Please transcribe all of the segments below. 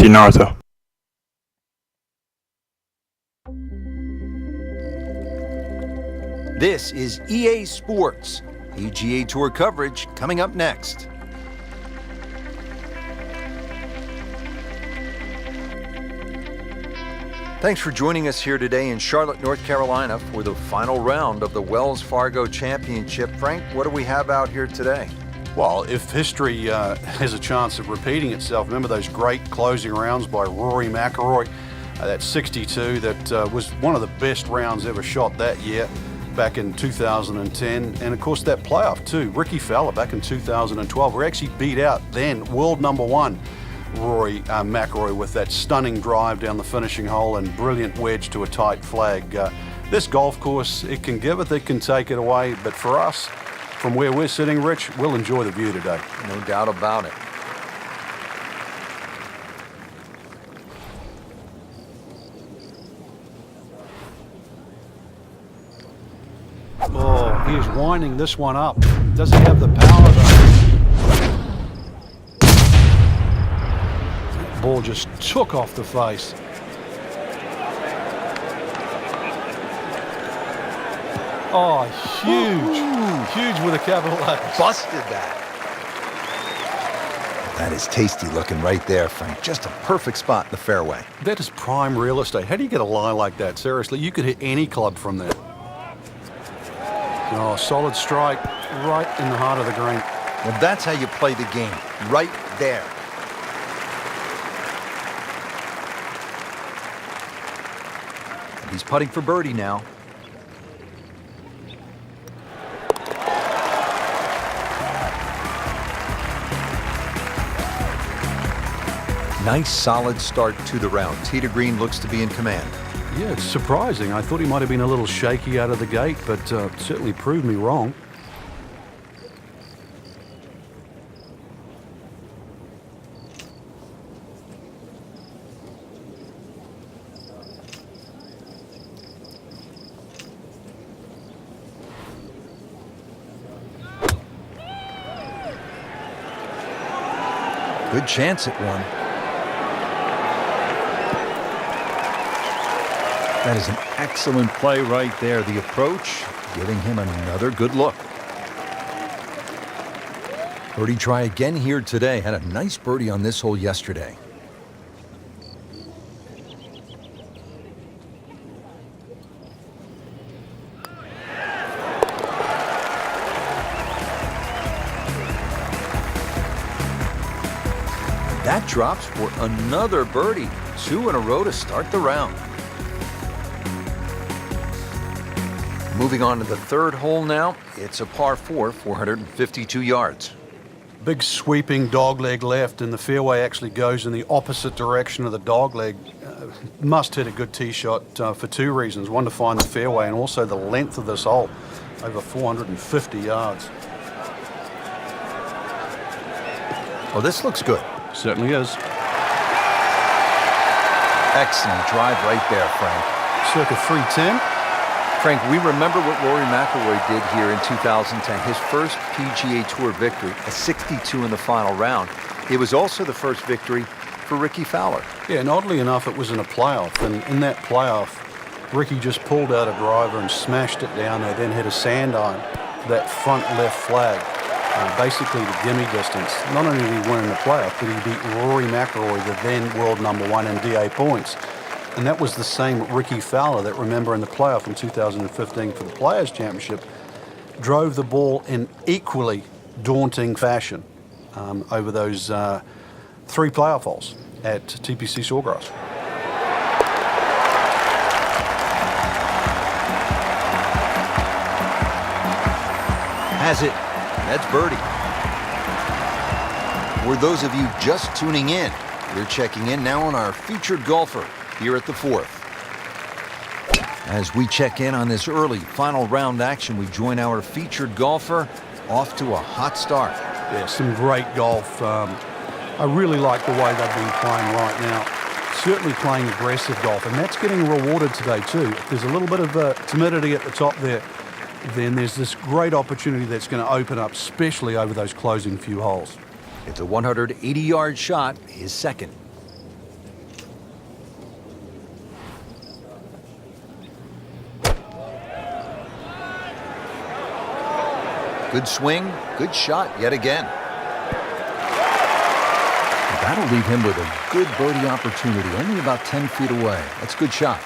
Timothy Narta. This is EA Sports. PGA Tour coverage coming up next. Thanks for joining us here today in Charlotte, North Carolina for the final round of the Wells Fargo Championship. Frank, what do we have out here today? Well, if history has a chance of repeating itself, remember those great closing rounds by Rory McIlroy? That 62, that was one of the best rounds ever shot that year back in 2010. And of course that playoff too, Rickie Fowler back in 2012. We actually beat out then world number one Rory McIlroy with that stunning drive down the finishing hole and brilliant wedge to a tight flag. This golf course, it can give it, it can take it away, but for us, from where we're sitting, Rich, we'll enjoy the view today. No doubt about it. Oh, he is winding this one up. Does he have the power though? That ball just took off the face. Oh, huge. Ooh. Huge with a capital A. Busted that. That is tasty looking right there, Frank. Just a perfect spot in the fairway. That is prime real estate. How do you get a lie like that? Seriously, you could hit any club from there. Oh, solid strike right in the heart of the green. Well, that's how you play the game, right there. He's putting for birdie now. Nice solid start to the round. Tee to green looks to be in command. Yeah, it's surprising. I thought he might have been a little shaky out of the gate, but certainly proved me wrong. Good chance at one. That is an excellent play right there. The approach, giving him another good look. Birdie try again here today. Had a nice birdie on this hole yesterday. That drops for another birdie. 2 in a row to start the round. Moving on to the third hole now. It's a par 4, 452 yards. Big sweeping dogleg left, and the fairway actually goes in the opposite direction of the dogleg. Must hit a good tee shot for 2 reasons. One, to find the fairway, and also the length of this hole, over 450 yards. Oh, this looks good. Certainly is. Excellent drive right there, Frank. Circa 310. Frank, we remember what Rory McIlroy did here in 2010, his first PGA Tour victory, a 62 in the final round. It was also the first victory for Rickie Fowler. Yeah, and oddly enough, it was in a playoff, and in that playoff, Rickie just pulled out a driver and smashed it down there, then hit a sand iron, that front left flag, basically the gimme distance. Not only did he win in the playoff, but he beat Rory McIlroy, the then world number one in DA points. And that was the same Rickie Fowler that, remember, in the playoff in 2015 for the Players' Championship, drove the ball in equally daunting fashion over those 3 playoff holes at TPC Sawgrass. Has it. That's birdie. For those of you just tuning in, we're checking in now on our featured golfer here at the 4th. As we check in on this early final round action, we join our featured golfer off to a hot start. Yeah, some great golf. I really like the way they've been playing right now. Certainly playing aggressive golf, and that's getting rewarded today too. If there's a little bit of timidity at the top there, then there's this great opportunity that's going to open up, especially over those closing few holes. It's a 180-yard shot, his second. Good swing, good shot yet again. That'll leave him with a good birdie opportunity, only about 10 feet away. That's a good shot.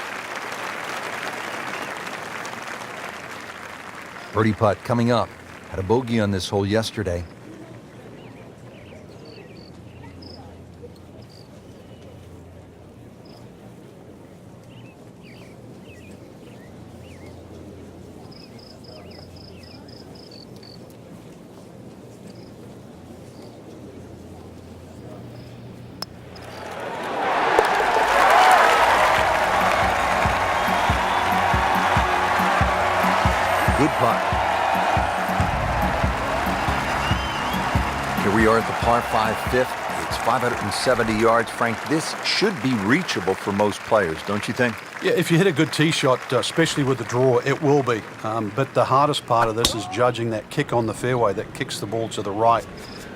Birdie putt coming up. Had a bogey on this hole yesterday. Good putt. Here we are at the par 5 fifth. It's 570 yards. Frank, this should be reachable for most players, don't you think? Yeah, if you hit a good tee shot, especially with the draw, it will be. But the hardest part of this is judging that kick on the fairway that kicks the ball to the right.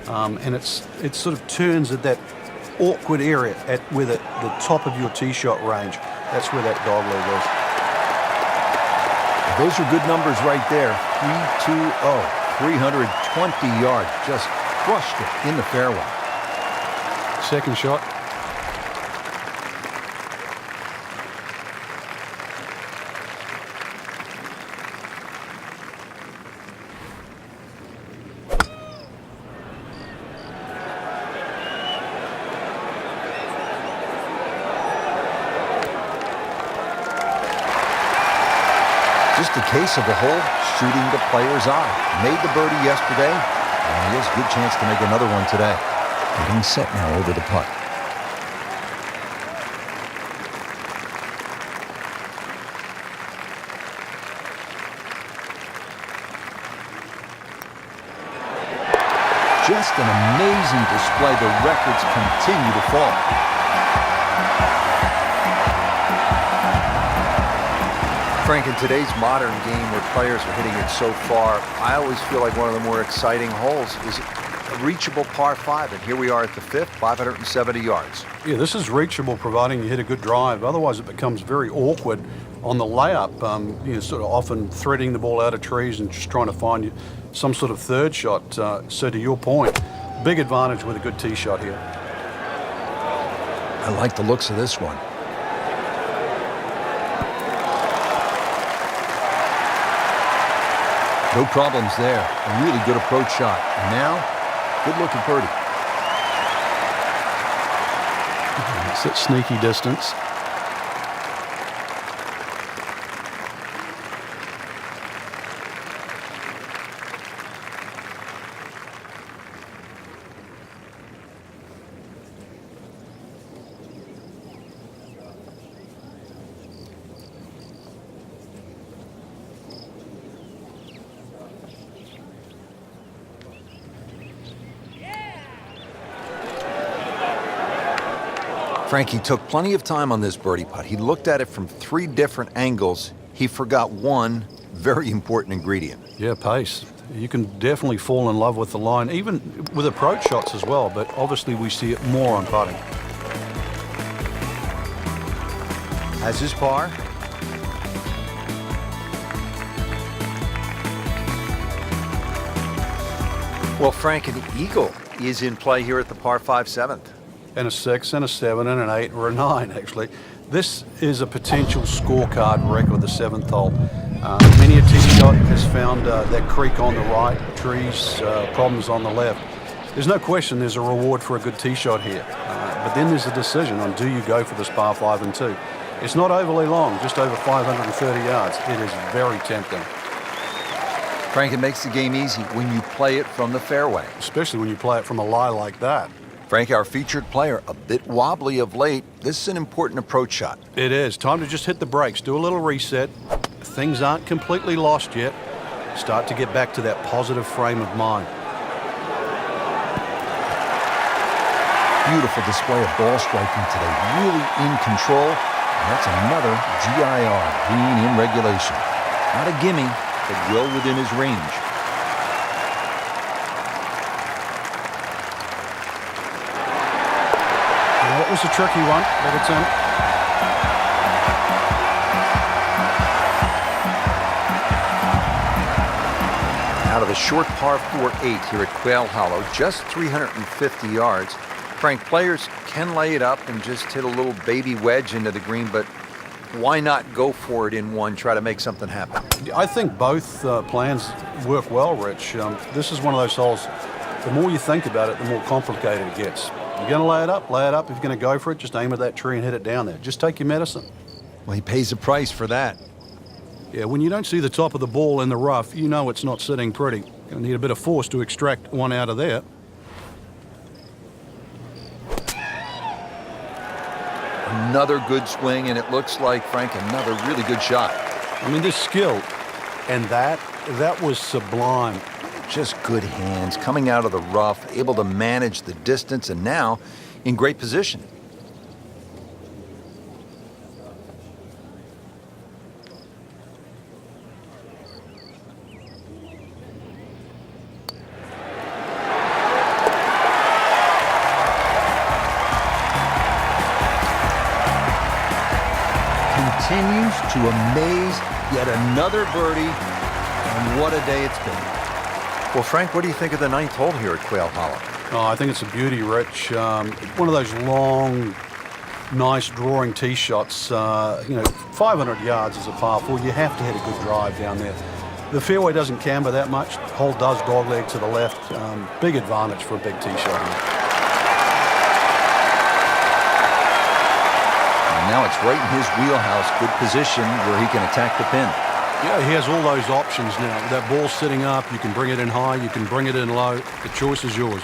And it sort of turns at that awkward area at where the top of your tee shot range. That's where that dog leg is. Those are good numbers right there. 320, 320 yards. Just crushed it in the fairway. Second shot. Just a case of the hole shooting the player's eye. Made the birdie yesterday, and he has a good chance to make another one today. Getting set now over the putt. Just an amazing display. The records continue to fall. Frank, in today's modern game where players are hitting it so far, I always feel like one of the more exciting holes is a reachable par 5. And here we are at the fifth, 570 yards. Yeah, this is reachable providing you hit a good drive. Otherwise, it becomes very awkward on the layup. Sort of often threading the ball out of trees and just trying to find some sort of third shot. So to your point, big advantage with a good tee shot here. I like the looks of this one. No problems there. A really good approach shot. And now, good looking birdie. It's at sneaky distance. Frankie took plenty of time on this birdie putt. He looked at it from 3 different angles. He forgot one very important ingredient. Yeah, pace. You can definitely fall in love with the line, even with approach shots as well, but obviously we see it more on putting. Has his par. Well, Frank, an eagle is in play here at the par 5 7th. And a 6, and a 7, and an 8, or a 9, actually. This is a potential scorecard wreck with the 7th hole. Many a tee shot has found that creek on the right, trees, problems on the left. There's no question there's a reward for a good tee shot here. But then there's a decision on do you go for this par 5 and 2. It's not overly long, just over 530 yards. It is very tempting. Frank, it makes the game easy when you play it from the fairway. Especially when you play it from a lie like that. Frank, our featured player, a bit wobbly of late. This is an important approach shot. It is. Time to just hit the brakes, do a little reset. Things aren't completely lost yet. Start to get back to that positive frame of mind. Beautiful display of ball striking today. Really in control. And that's another GIR, green in regulation. Not a gimme, but well within his range. That was a tricky one, but it's in. Now Out of the short par 4-8 here at Quail Hollow, just 350 yards. Frank, players can lay it up and just hit a little baby wedge into the green, but why not go for it in one, try to make something happen? I think both plans work well, Rich. This is one of those holes, the more you think about it, the more complicated it gets. You're going to lay it up, lay it up. If you're going to go for it, just aim at that tree and hit it down there. Just take your medicine. Well, he pays a price for that. Yeah, when you don't see the top of the ball in the rough, you know it's not sitting pretty. You're going to need a bit of force to extract one out of there. Another good swing, and it looks like, Frank, another really good shot. I mean, this skill, and that was sublime. Just good hands, coming out of the rough, able to manage the distance, and now in great position. Continues to amaze, yet another birdie, and what a day it's been. Well, Frank, what do you think of the ninth hole here at Quail Hollow? Oh, I think it's a beauty, Rich. One of those long, nice drawing tee shots. 500 yards is a par 4. You have to hit a good drive down there. The fairway doesn't camber that much. The hole does dogleg to the left. Big advantage for a big tee shot here. Now it's right in his wheelhouse, good position where he can attack the pin. Yeah, he has all those options now. That ball's sitting up, you can bring it in high, you can bring it in low. The choice is yours.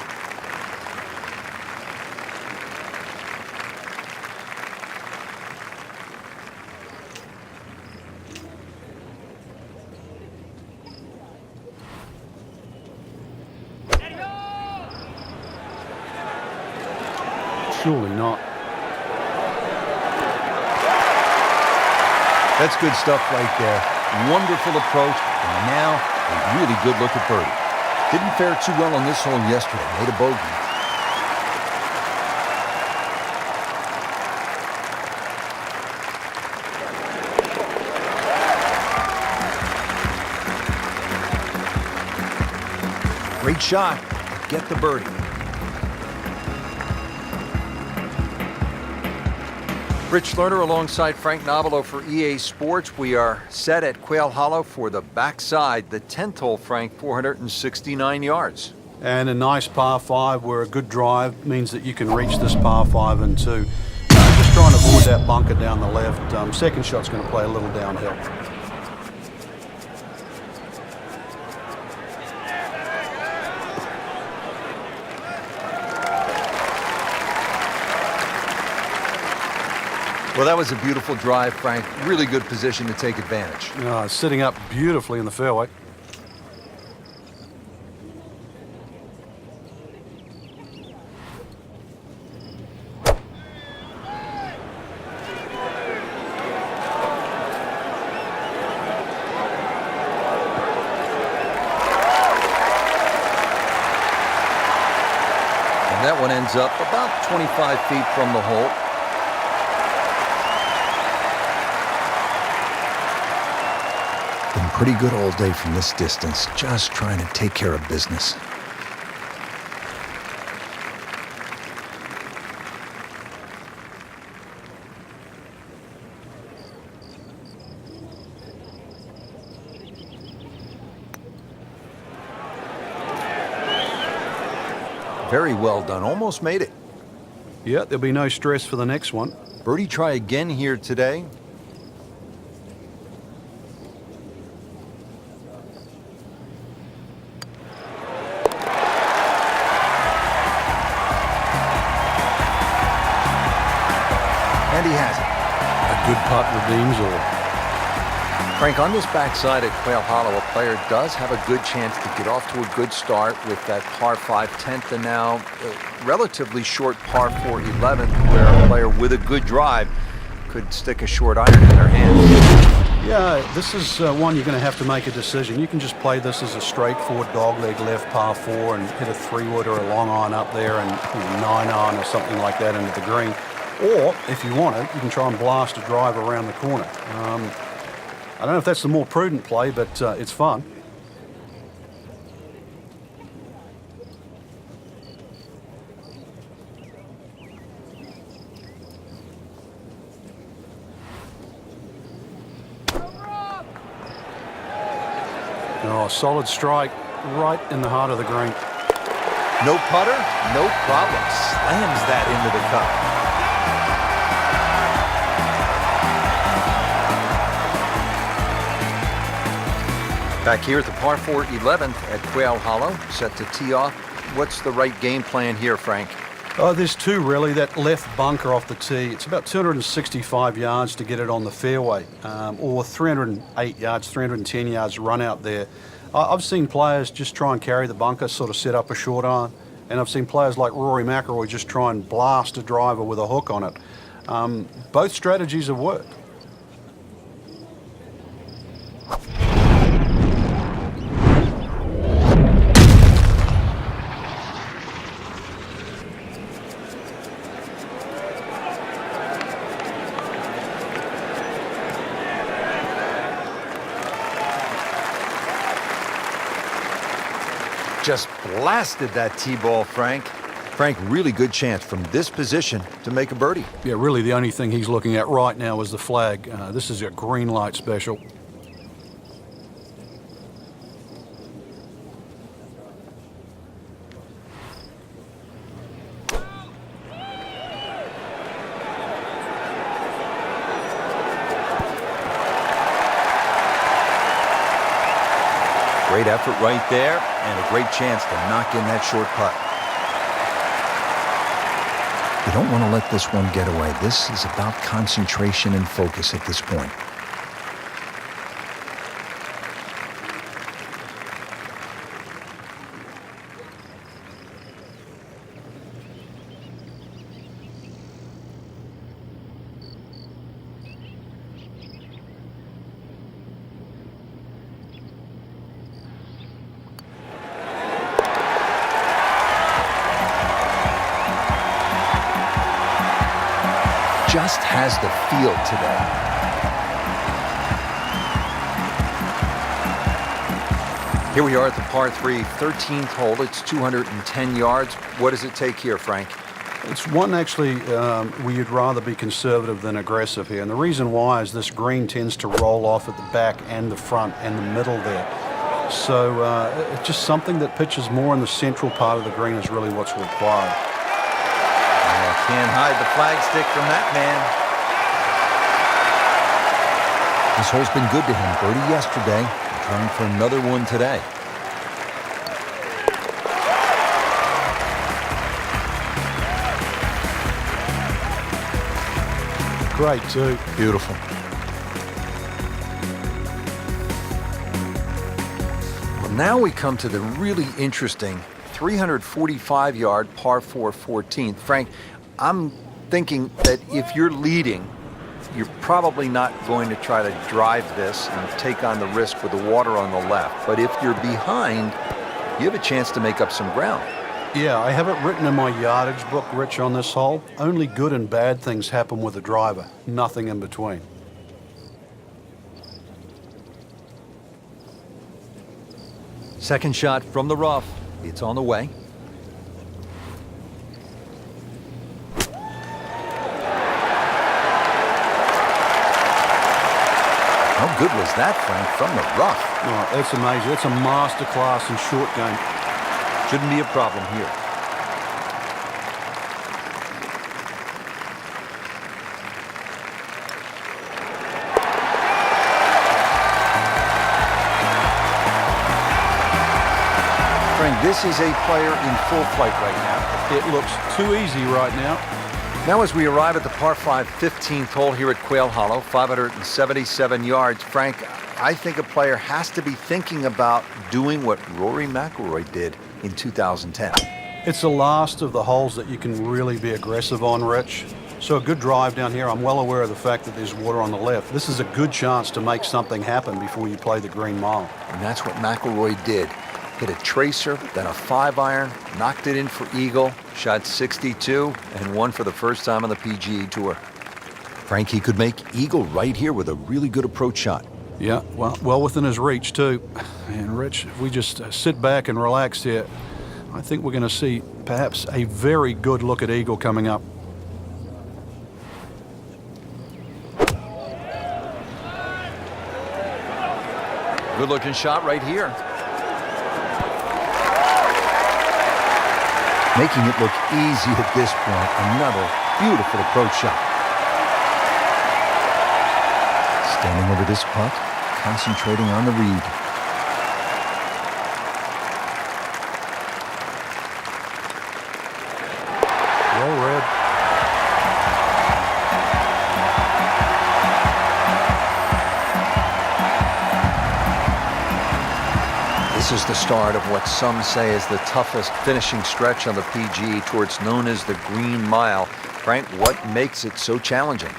Surely not. That's good stuff right there. Wonderful approach, and now a really good look at birdie. Didn't fare too well on this hole yesterday. Made a bogey. Great shot. Get the birdie. Rich Lerner alongside Frank Nobilo for EA Sports. We are set at Quail Hollow for the backside, the 10th hole, Frank, 469 yards. And a nice par 5 where a good drive means that you can reach this par 5 in 2. Just trying to avoid that bunker down the left. Second shot's going to play a little downhill. Well, that was a beautiful drive, Frank. Really good position to take advantage. Sitting up beautifully in the fairway. And that one ends up about 25 feet from the hole. Been pretty good all day from this distance, just trying to take care of business. Very well done. Almost made it. Yeah, there'll be no stress for the next one. Birdie try again here today. And he has it. A good putt redeems all. Frank, on this backside at Quail Hollow, a player does have a good chance to get off to a good start with that par 5 10th and now a relatively short par 4 11th, where a player with a good drive could stick a short iron in their hands. Yeah, this is one you're going to have to make a decision. You can just play this as a straightforward dogleg left par 4 and hit a 3-wood or a long iron up there and 9-iron or something like that into the green. Or, if you want it, you can try and blast a drive around the corner. I don't know if that's the more prudent play, but it's fun. Oh, solid strike right in the heart of the green. No putter, no problem. Slams that into the cup. Back here at the par 4 11th at Quail Hollow, set to tee off. What's the right game plan here, Frank? Oh, there's two really. That left bunker off the tee, it's about 265 yards to get it on the fairway, or 308 yards, 310 yards run out there. I've seen players just try and carry the bunker, sort of set up a short iron, and I've seen players like Rory McIlroy just try and blast a driver with a hook on it. Both strategies have worked. Just blasted that tee ball, Frank. Frank, really good chance from this position to make a birdie. Yeah, really the only thing he's looking at right now is the flag. This is a green light special. Great effort right there, and a great chance to knock in that short putt. You don't want to let this one get away. This is about concentration and focus at this point. Just has the feel today. Here we are at the par 3 13th hole. It's 210 yards. What does it take here, Frank? It's one actually where you'd rather be conservative than aggressive here. And the reason why is this green tends to roll off at the back and the front and the middle there. So it's just something that pitches more in the central part of the green is really what's required. Can't hide the flagstick from that man. This hole's been good to him. Birdie yesterday, trying for another one today. Great too. Beautiful. Well, now we come to the really interesting 345-yard par 4 14th. Frank, I'm thinking that if you're leading, you're probably not going to try to drive this and take on the risk with the water on the left. But if you're behind, you have a chance to make up some ground. Yeah, I have it written in my yardage book, Rich, on this hole. Only good and bad things happen with a driver, nothing in between. Second shot from the rough. It's on the way. How good was that, Frank, from the rough? Oh, that's amazing. That's a master class in short game. Shouldn't be a problem here. Frank, this is a player in full flight right now. It looks too easy right now. Now as we arrive at the par 5 15th hole here at Quail Hollow, 577 yards, Frank, I think a player has to be thinking about doing what Rory McIlroy did in 2010. It's the last of the holes that you can really be aggressive on, Rich. So a good drive down here. I'm well aware of the fact that there's water on the left. This is a good chance to make something happen before you play the green mile. And that's what McIlroy did. Hit a tracer, then a 5-iron, knocked it in for eagle, shot 62, and won for the first time on the PGA Tour. Frank, he could make eagle right here with a really good approach shot. Yeah, well within his reach, too. And, Rich, if we just sit back and relax here, I think we're going to see perhaps a very good look at eagle coming up. Good-looking shot right here. Making it look easy at this point. Another beautiful approach shot. Standing over this putt, concentrating on the read. Well read. This is the start of what some say is the toughest finishing stretch on the PGA Tour. It's known as the Green Mile. Frank, what makes it so challenging?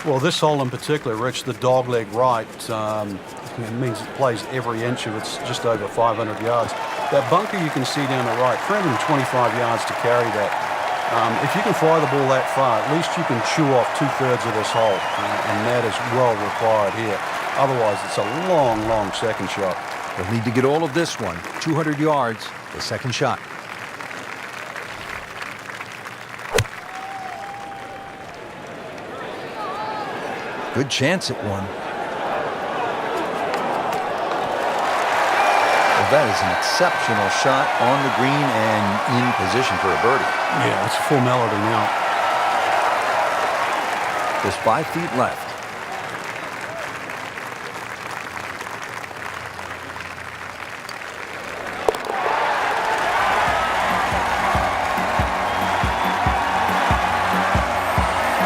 Well, this hole in particular, Rich, the dogleg right, it means it plays every inch of it's just over 500 yards. That bunker you can see down the right, 325 yards to carry that. If you can fly the ball that far, at least you can chew off 2/3 of this hole, and that is well required here. Otherwise, it's a long, long second shot. They'll need to get all of this one, 200 yards, the second shot. Good chance at one. Well, that is an exceptional shot on the green and in position for a birdie. Yeah, it's a formality now. Just 5 feet left.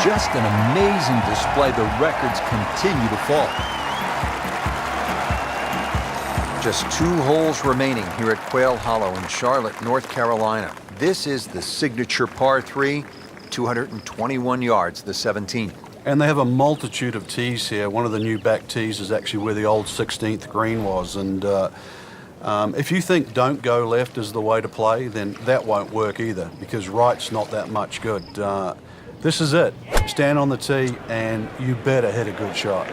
Just an amazing display. The records continue to fall. Just 2 holes remaining here at Quail Hollow in Charlotte, North Carolina. This is the signature par 3, 221 yards, the 17th. And they have a multitude of tees here. One of the new back tees is actually where the old 16th green was. And if you think don't go left is the way to play, then that won't work either, because right's not that much good. This is it. Stand on the tee, and you better hit a good shot.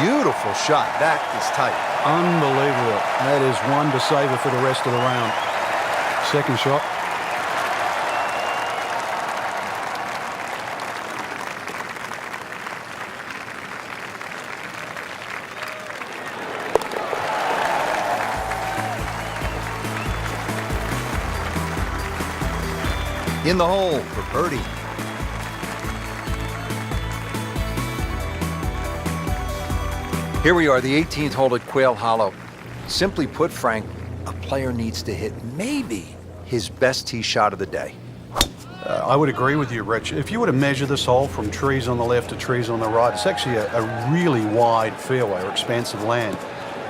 Beautiful shot. That is tight. Unbelievable. That is one to savor for the rest of the round. Second shot. In the hole for birdie. Here we are, the 18th hole at Quail Hollow. Simply put, Frank, a player needs to hit maybe his best tee shot of the day. I would agree with you, Rich. If you were to measure this hole from trees on the left to trees on the right, it's actually a really wide fairway or expansive land.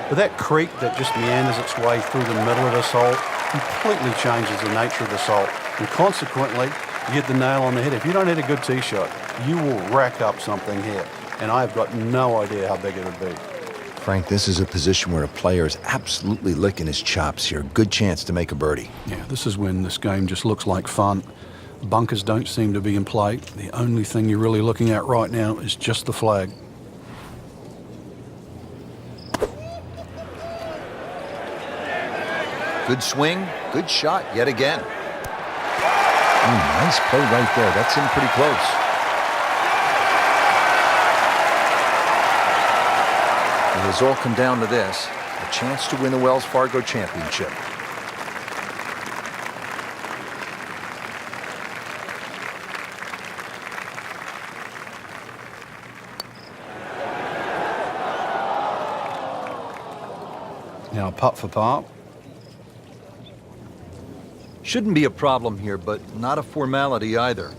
But that creek that just meanders its way through the middle of this hole completely changes the nature of this hole. And consequently, you hit the nail on the head. If you don't hit a good tee shot, you will rack up something here. And I've got no idea how big it would be. Frank, this is a position where a player is absolutely licking his chops here. Good chance to make a birdie. Yeah, this is when this game just looks like fun. Bunkers don't seem to be in play. The only thing you're really looking at right now is just the flag. Good swing, good shot yet again. Nice play right there. That's in pretty close. It has all come down to this, a chance to win the Wells Fargo Championship. Now putt for par. Shouldn't be a problem here, but not a formality either.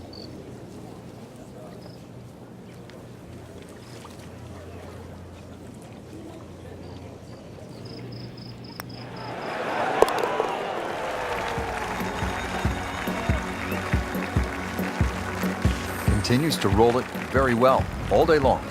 Continues to roll it very well all day long.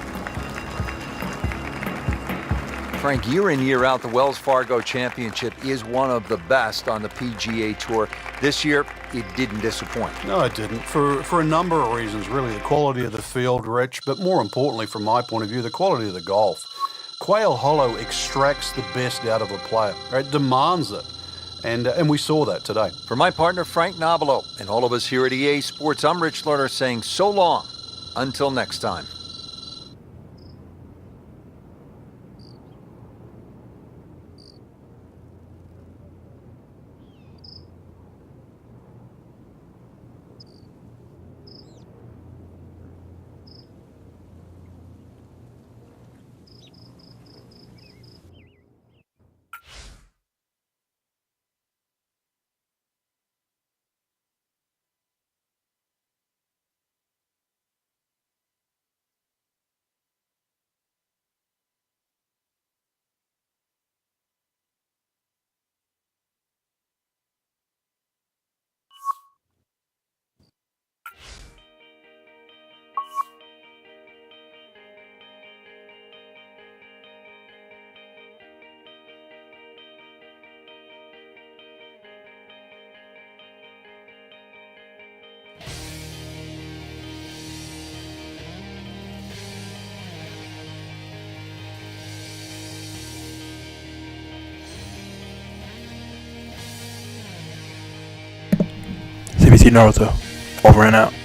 Frank, year in, year out, the Wells Fargo Championship is one of the best on the PGA Tour. This year, it didn't disappoint. No, it didn't. For a number of reasons, really. The quality of the field, Rich, but more importantly, from my point of view, the quality of the golf. Quail Hollow extracts the best out of a player. It demands it. And we saw that today. For my partner, Frank Nobilo, and all of us here at EA Sports, I'm Rich Lerner saying so long until next time. Naruto. Over and out.